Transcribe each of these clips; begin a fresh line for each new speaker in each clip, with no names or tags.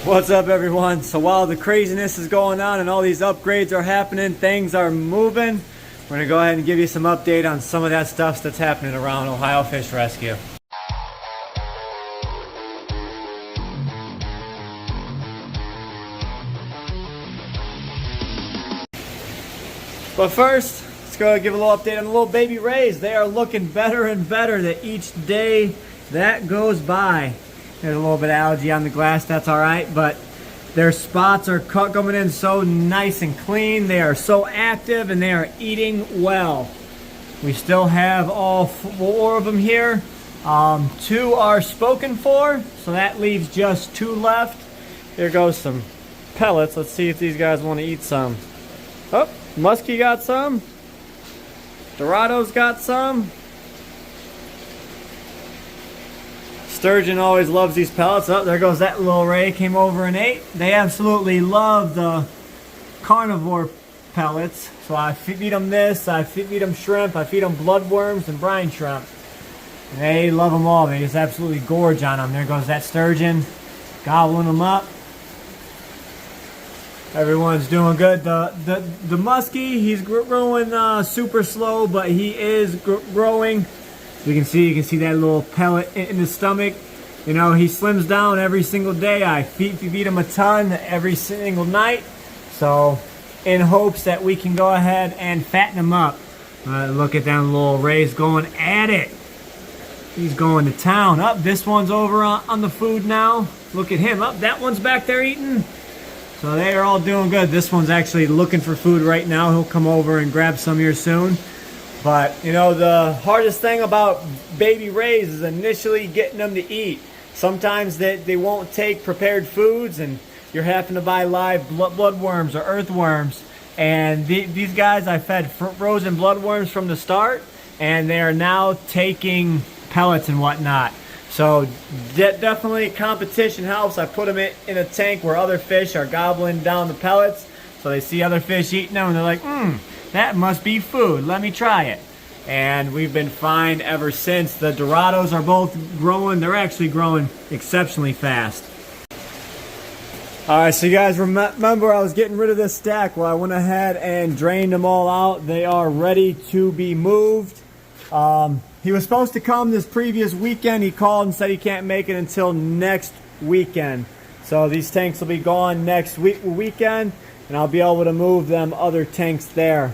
What's up, everyone? So while the craziness is going on and all these upgrades are happening, things are moving, we're gonna go ahead and give you some update on some of that stuff that's happening around Ohio Fish Rescue. But first, let's go give a little update on the little baby rays. They are looking better and better that each day that goes by. There's a little bit of algae on the glass, that's all right, but their spots are coming in so nice and clean. They are so active and they are eating well. We still have all 4 of them here. 2 are spoken for, so that leaves just 2 left. Here goes some pellets. Let's see if these guys want to eat some. Oh, Muskie got some. Dorado's got some. Sturgeon always loves these pellets. Oh, there goes that little ray, came over and ate. They absolutely love the carnivore pellets. So I feed them this, I feed them shrimp, I feed them bloodworms and brine shrimp. And they love them all. They just absolutely gorge on them. There goes that sturgeon, gobbling them up. Everyone's doing good. The muskie, he's growing super slow, but he is growing. You can see that little pellet in the stomach. You know, he slims down every single day. I feed him a ton every single night. So, in hopes that we can go ahead and fatten him up. Look at that little rays going at it. He's going to town. Up, this one's over on the food now. Look at him. Up, that one's back there eating. So they are all doing good. This one's actually looking for food right now. He'll come over and grab some here soon. But, you know, the hardest thing about baby rays is initially getting them to eat. Sometimes they won't take prepared foods, and you're having to buy live bloodworms or earthworms. And these guys, I fed frozen bloodworms from the start, and they are now taking pellets and whatnot. So definitely competition helps. I put them in a tank where other fish are gobbling down the pellets. So they see other fish eating them, and they're like, that must be food. Let me try it. And we've been fine ever since. The Dorados are both growing. They're actually growing exceptionally fast. All right, so you guys remember I was getting rid of this stack. Well, I went ahead and drained them all out. They are ready to be moved. He was supposed to come this previous weekend. He called and said he can't make it until next weekend. So these tanks will be gone next weekend, and I'll be able to move them other tanks there.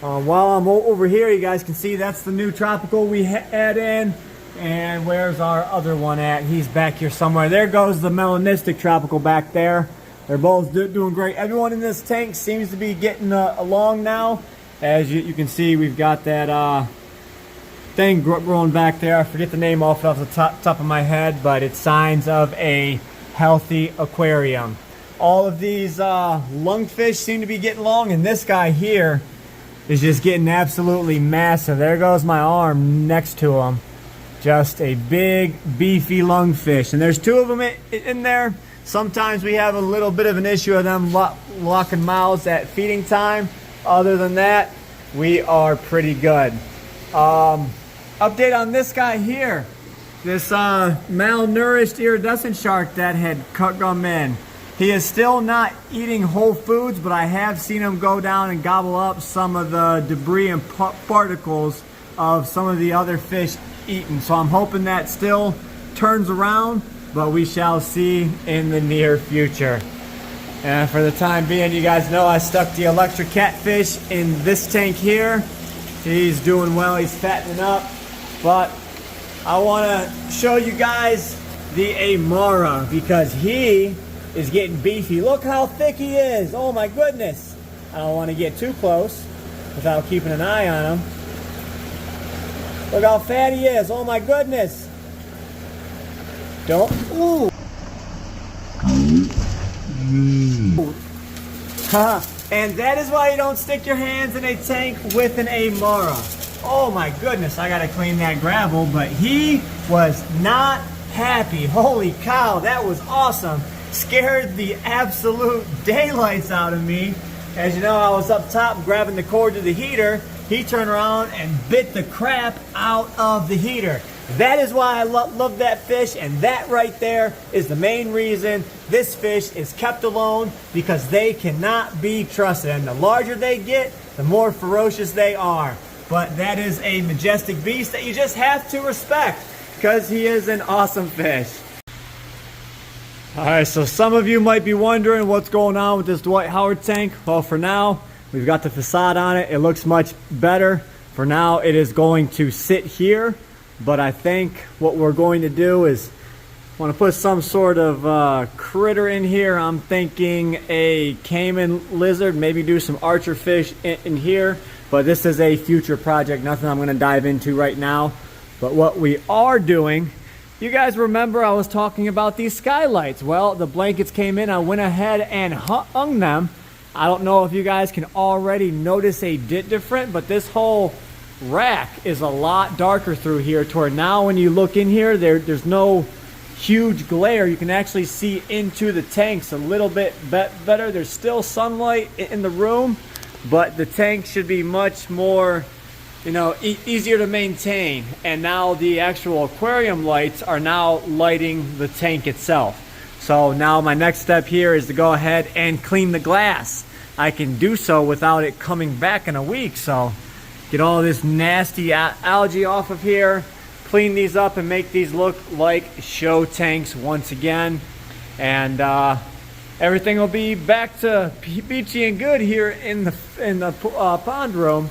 While I'm over here, you guys can see that's the new tropical we had in. And where's our other one at? He's back here somewhere. There goes the melanistic tropical back there. They're both doing great. Everyone in this tank seems to be getting along now. As you can see, we've got that thing growing back there. I forget the name off the top of my head, but it's signs of a healthy aquarium. All of these lungfish seem to be getting along, and this guy here is just getting absolutely massive. There goes my arm next to him. Just a big, beefy lungfish. And there's 2 of them in there. Sometimes we have a little bit of an issue with them locking mouths at feeding time. Other than that, we are pretty good. Update on this guy here. This malnourished iridescent shark that had come in. He is still not eating whole foods, but I have seen him go down and gobble up some of the debris and particles of some of the other fish eaten. So I'm hoping that still turns around, but we shall see in the near future. And for the time being, you guys know I stuck the electric catfish in this tank here. He's doing well, he's fattening up. But I want to show you guys the Aimara because he is getting beefy. Look how thick he is. Oh my goodness. I don't want to get too close without keeping an eye on him. Look how fat he is. Oh my goodness. Don't. Ooh. And that is why you don't stick your hands in a tank with an Aimara. Oh my goodness. I got to clean that gravel, but he was not happy. Holy cow. That was awesome. Scared the absolute daylights out of me. As you know, I was up top grabbing the cord to the heater. He turned around and bit the crap out of the heater. That is why I love that fish, and that right there is the main reason this fish is kept alone, because they cannot be trusted. And the larger they get, the more ferocious they are. But that is a majestic beast that you just have to respect, because he is an awesome fish. Alright, so some of you might be wondering what's going on with this Dwight Howard tank. Well, for now, we've got the facade on it. It looks much better. For now, it is going to sit here. But I think what we're going to do is want to put some sort of critter in here. I'm thinking a caiman lizard, maybe do some archer fish in here. But this is a future project, nothing I'm going to dive into right now. But what we are doing, you guys remember I was talking about these skylights. Well, the blankets came in, I went ahead and hung them. I don't know if you guys can already notice a different, but this whole rack is a lot darker through here, to where now when you look in here, there's no huge glare. You can actually see into the tanks a little bit better. There's still sunlight in the room, but the tank should be much more, you know, easier to maintain. And now the actual aquarium lights are now lighting the tank itself. So now my next step here is to go ahead and clean the glass. I can do so without it coming back in a week. So get all this nasty algae off of here, clean these up, and make these look like show tanks once again. And everything will be back to peachy and good here in the pond room.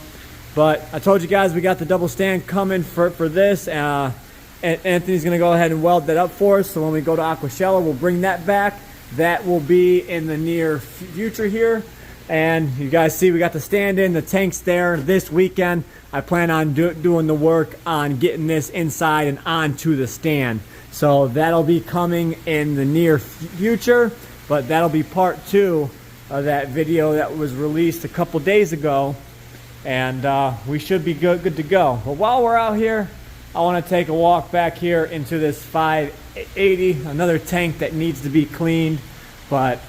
But I told you guys we got the double stand coming for this. And Anthony's going to go ahead and weld that up for us. So when we go to Aquashella, we'll bring that back. That will be in the near future here. And you guys see we got the stand in, the tank's there. This weekend I plan on doing the work on getting this inside and onto the stand. So that'll be coming in the near future, but that'll be part 2 of that video that was released a couple days ago. And we should be good to go. But while we're out here, I want to take a walk back here into this 580, another tank that needs to be cleaned. But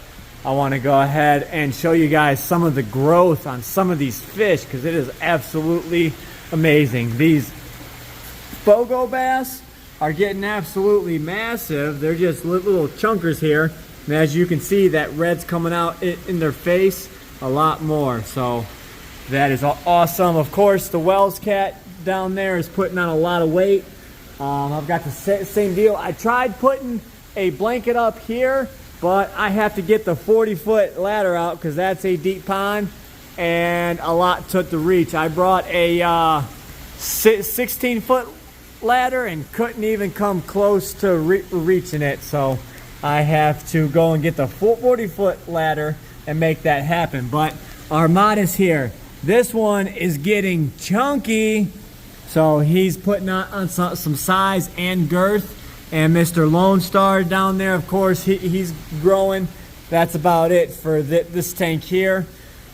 I want to go ahead and show you guys some of the growth on some of these fish, because it is absolutely amazing. These Fogo bass are getting absolutely massive. They're just little chunkers here. And as you can see, that red's coming out in their face a lot more. So that is awesome. Of course, the Wells cat down there is putting on a lot of weight. I've got the same deal. I tried putting a blanket up here, but I have to get the 40-foot ladder out because that's a deep pond and a lot took the reach. I brought a 16-foot ladder and couldn't even come close to reaching it. So I have to go and get the 40-foot ladder and make that happen. But Armada's here. This one is getting chunky. So he's putting on some size and girth. And Mr. Lone Star down there, of course, he's growing. That's about it for this tank here.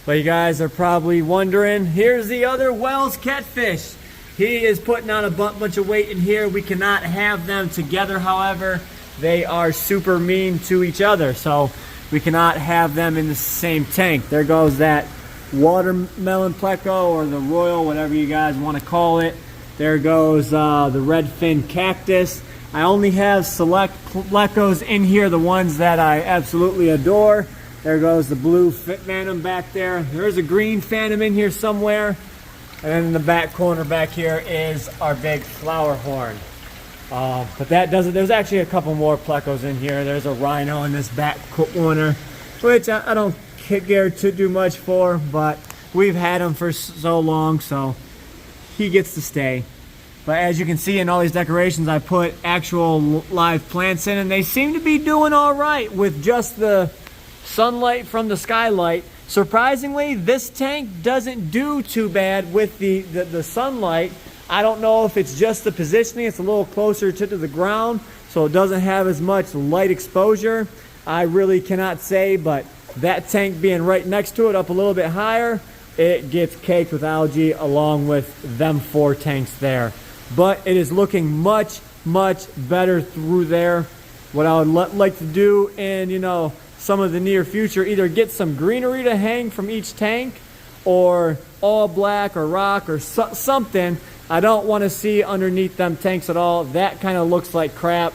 But you guys are probably wondering, here's the other Wells catfish. He is putting on a bunch of weight in here. We cannot have them together, however. They are super mean to each other, so we cannot have them in the same tank. There goes that watermelon pleco, or the royal, whatever you guys want to call it. There goes the red fin cactus. I only have select plecos in here, the ones that I absolutely adore. There goes the blue phantom back there. There's a green phantom in here somewhere. And then in the back corner back here is our big flower horn. But that doesn't, there's actually a couple more plecos in here. There's a rhino in this back corner, which I don't care to do much for, but we've had him for so long, so he gets to stay. But as you can see in all these decorations, I put actual live plants in, and they seem to be doing all right with just the sunlight from the skylight. Surprisingly, this tank doesn't do too bad with the sunlight. I don't know if it's just the positioning. It's a little closer to the ground, so it doesn't have as much light exposure. I really cannot say, but that tank being right next to it, up a little bit higher, it gets caked with algae along with them 4 tanks there. But it is looking much, much better through there. What I would like to do in, some of the near future, either get some greenery to hang from each tank, or all black or rock or something I don't want to see underneath them tanks at all. That kind of looks like crap,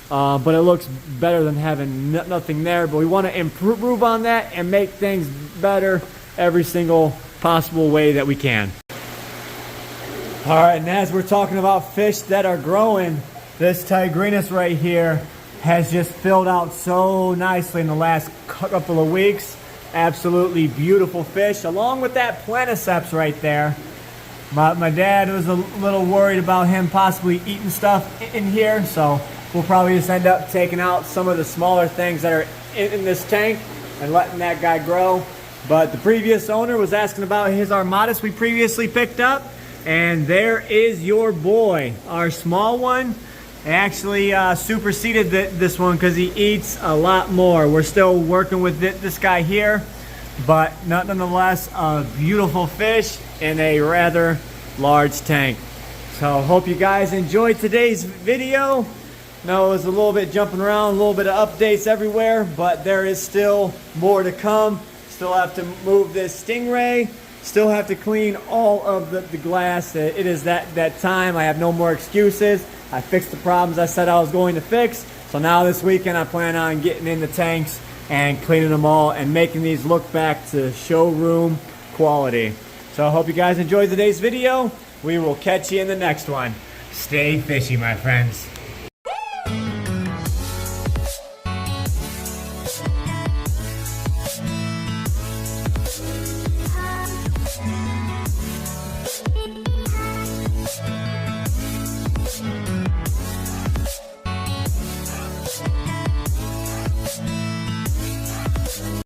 but it looks better than having nothing there. But we want to improve on that and make things better every single possible way that we can. All right, and as we're talking about fish that are growing, this tigrinus right here has just filled out so nicely in the last couple of weeks. Absolutely beautiful fish, along with that planiceps right there. My dad was a little worried about him possibly eating stuff in here, so we'll probably just end up taking out some of the smaller things that are in this tank and letting that guy grow. But the previous owner was asking about his armadas we previously picked up, and there is your boy. Our small one actually superseded this one because he eats a lot more. We're still working with this guy here, but nonetheless, a beautiful fish in a rather large tank. So hope you guys enjoyed today's video. Now it was a little bit jumping around, a little bit of updates everywhere, but there is still more to come. Still have to move this stingray. Still have to clean all of the glass. It is that time. I have no more excuses. I fixed the problems I said I was going to fix. So now this weekend I plan on getting in the tanks and cleaning them all and making these look back to showroom quality. So I hope you guys enjoyed today's video. We will catch you in the next one. Stay fishy, my friends.